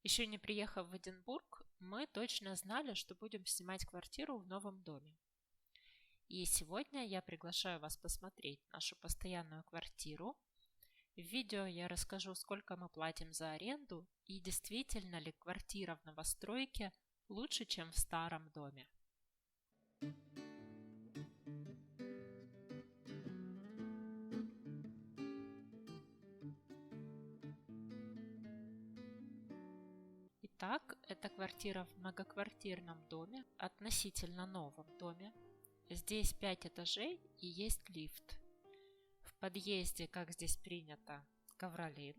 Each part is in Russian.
Еще не приехав в Эдинбург, мы точно знали, что будем снимать квартиру в новом доме. И сегодня я приглашаю вас посмотреть нашу постоянную квартиру. В видео я расскажу, сколько мы платим за аренду и действительно ли квартира в новостройке лучше, чем в старом доме. Итак, это квартира в многоквартирном доме, относительно новом доме. Здесь 5 этажей и есть лифт. В подъезде, как здесь принято, ковролин.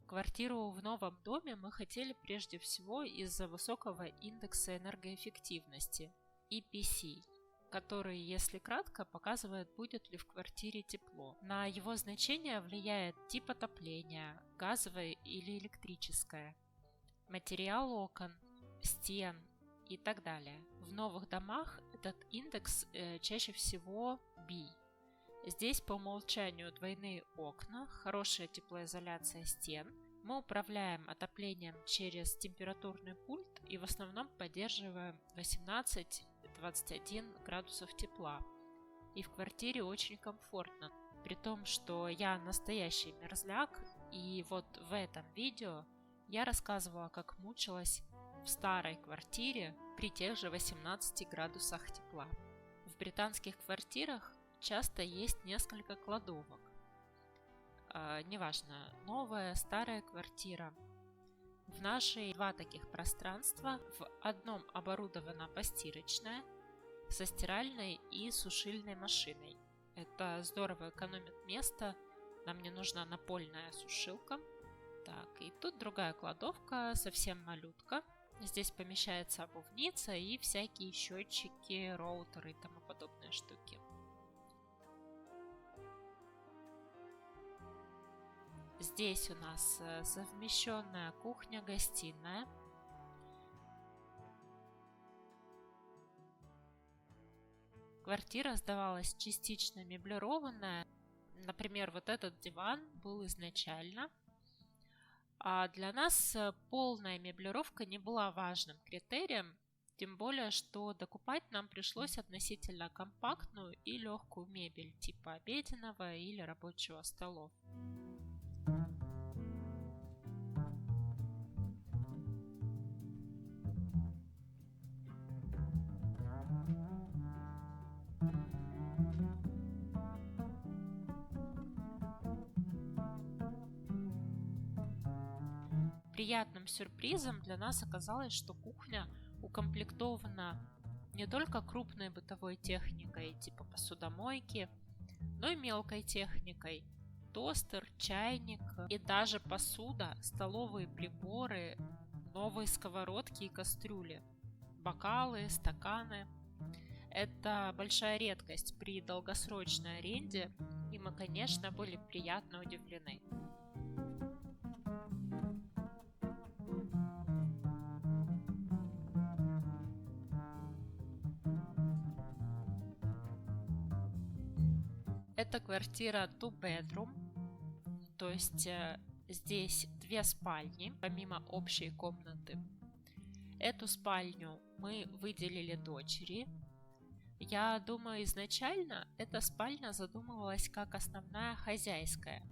Квартиру в новом доме мы хотели прежде всего из-за высокого индекса энергоэффективности EPC, который, если кратко, показывает, будет ли в квартире тепло. На его значение влияет тип отопления, газовое или электрическое, материал окон, стен и так далее. В новых домах этот индекс чаще всего B. Здесь по умолчанию двойные окна, хорошая теплоизоляция стен. Мы управляем отоплением через температурный пульт и в основном поддерживаем 18-21 градусов тепла. И в квартире очень комфортно. При том, что я настоящий мерзляк, и вот в этом видео я рассказывала, как мучилась в старой квартире при тех же 18 градусах тепла. В британских квартирах часто есть несколько кладовок. Неважно, новая, старая квартира. В нашей 2 таких пространства. В одном оборудована постирочная со стиральной и сушильной машиной. Это здорово экономит место. Нам не нужна напольная сушилка. Так, и тут другая кладовка, совсем малютка. Здесь помещается обувница и всякие счетчики, роутеры и тому подобные штуки. Здесь у нас совмещенная кухня-гостиная. Квартира сдавалась частично меблированная. Например, вот этот диван был изначально. А для нас полная меблировка не была важным критерием, тем более, что докупать нам пришлось относительно компактную и легкую мебель типа обеденного или рабочего столов. Приятным сюрпризом для нас оказалось, что кухня укомплектована не только крупной бытовой техникой типа посудомойки, но и мелкой техникой: тостер, чайник и даже посуда, столовые приборы, новые сковородки и кастрюли, бокалы, стаканы. Это большая редкость при долгосрочной аренде, и мы, конечно, были приятно удивлены. Это квартира two bedroom, то есть здесь 2 спальни, помимо общей комнаты. Эту спальню мы выделили дочери. Я думаю, изначально эта спальня задумывалась как основная хозяйская,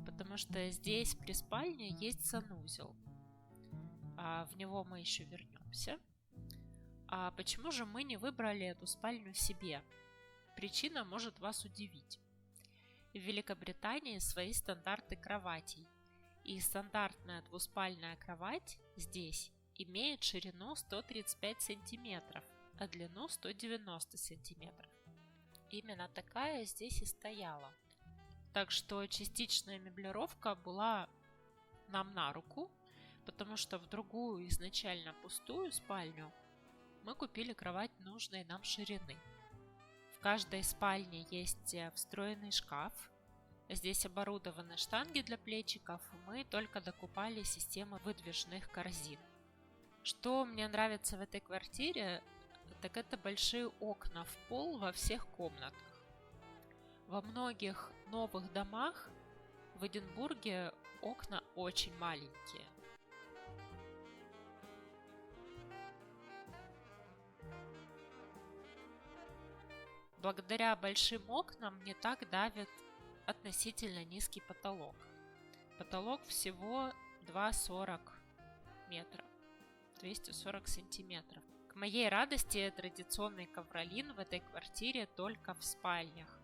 потому что здесь при спальне есть санузел. В него мы еще вернемся. А почему же мы не выбрали эту спальню себе? Причина может вас удивить. В Великобритании свои стандарты кроватей, и стандартная двуспальная кровать здесь имеет ширину 135 см, а длину 190 см. Именно такая здесь и стояла. Так что частичная меблировка была нам на руку, потому что в другую изначально пустую спальню мы купили кровать нужной нам ширины. В каждой спальне есть встроенный шкаф. Здесь оборудованы штанги для плечиков. Мы только докупали систему выдвижных корзин. Что мне нравится в этой квартире, так это большие окна в пол во всех комнатах. Во многих новых домах в Эдинбурге окна очень маленькие. благодаря большим окнам не так давит относительно низкий потолок. Потолок всего 2,40 метра, 240 сантиметров. К моей радости традиционный ковролин в этой квартире только в спальнях,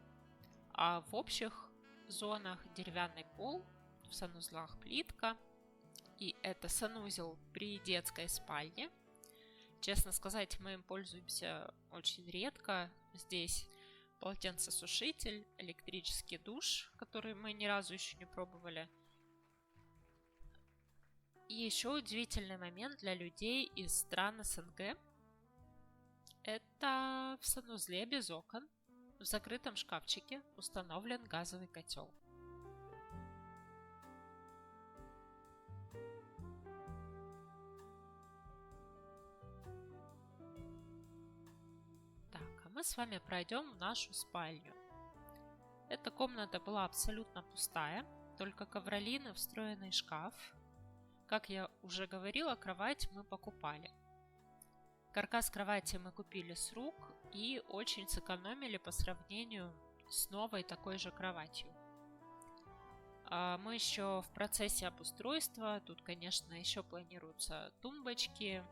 а в общих зонах деревянный пол, в санузлах плитка, и это санузел при детской спальне. Честно сказать, мы им пользуемся очень редко. Здесь полотенцесушитель, электрический душ, который мы ни разу еще не пробовали. И еще удивительный момент для людей из стран СНГ. Это в санузле без окон, в закрытом шкафчике установлен газовый котел. Так, а мы с вами пройдем в нашу спальню. Эта комната была абсолютно пустая, только ковролин и встроенный шкаф. Как я уже говорила, кровать мы покупали. Каркас кровати мы купили с рук и очень сэкономили по сравнению с новой такой же кроватью. Мы еще в процессе обустройства. Тут, конечно, еще планируются тумбочки.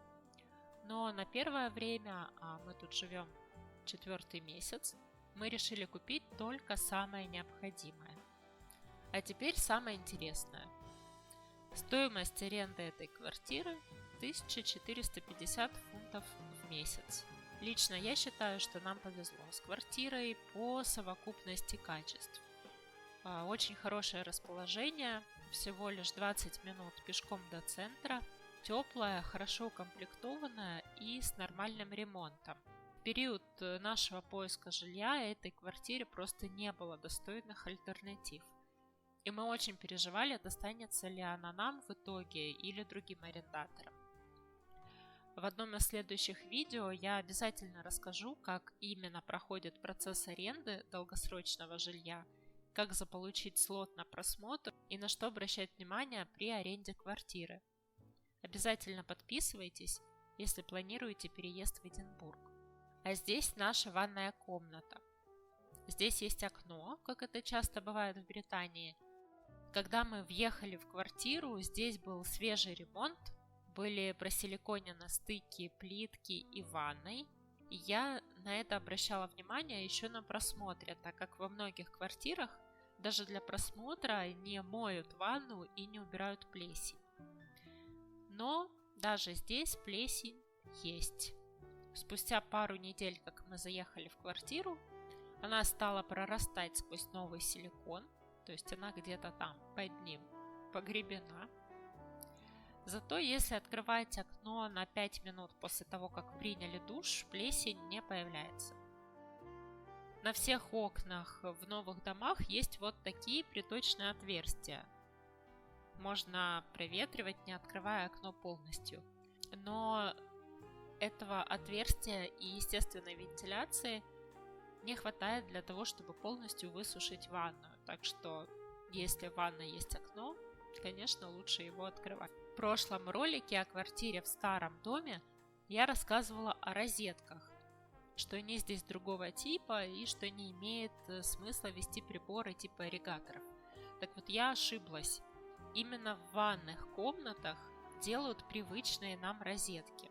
Но на первое время, а мы тут живем 4-й месяц, мы решили купить только самое необходимое. А теперь самое интересное. Стоимость аренды этой квартиры 1450 фунтов в месяц. Лично я считаю, что нам повезло с квартирой по совокупности качеств. Очень хорошее расположение, всего лишь 20 минут пешком до центра, теплая, хорошо укомплектованная и с нормальным ремонтом. В период нашего поиска жилья этой квартире просто не было достойных альтернатив. И мы очень переживали, достанется ли она нам в итоге или другим арендаторам. В одном из следующих видео я обязательно расскажу, как именно проходит процесс аренды долгосрочного жилья, как заполучить слот на просмотр и на что обращать внимание при аренде квартиры. Обязательно подписывайтесь, если планируете переезд в Эдинбург. А здесь наша ванная комната. Здесь есть окно, как это часто бывает в Британии. Когда мы въехали в квартиру, здесь был свежий ремонт, были просиликонены стыки плитки и ванной. И я на это обращала внимание еще на просмотре, так как во многих квартирах даже для просмотра не моют ванну и не убирают плесень. Но даже здесь плесень есть. Спустя пару недель, как мы заехали в квартиру, она стала прорастать сквозь новый силикон, то есть она где-то там под ним погребена. Зато если открывать окно на 5 минут после того, как приняли душ, плесень не появляется. На всех окнах в новых домах есть вот такие приточные отверстия. Можно проветривать, не открывая окно полностью. Но этого отверстия и естественной вентиляции не хватает для того, чтобы полностью высушить ванную. Так что, если в ванной есть окно, конечно, лучше его открывать. В прошлом ролике о квартире в старом доме я рассказывала о розетках, что они здесь другого типа и что не имеет смысла вести приборы типа ирригаторов. Так вот, я ошиблась. Именно в ванных комнатах делают привычные нам розетки.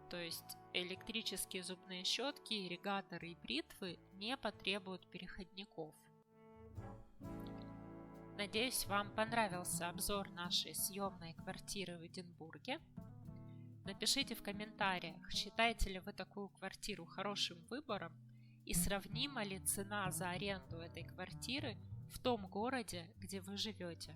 То есть электрические зубные щетки, ирригаторы и бритвы не потребуют переходников. Надеюсь, вам понравился обзор нашей съемной квартиры в Эдинбурге. Напишите в комментариях, считаете ли вы такую квартиру хорошим выбором и сравнима ли цена за аренду этой квартиры в том городе, где вы живете.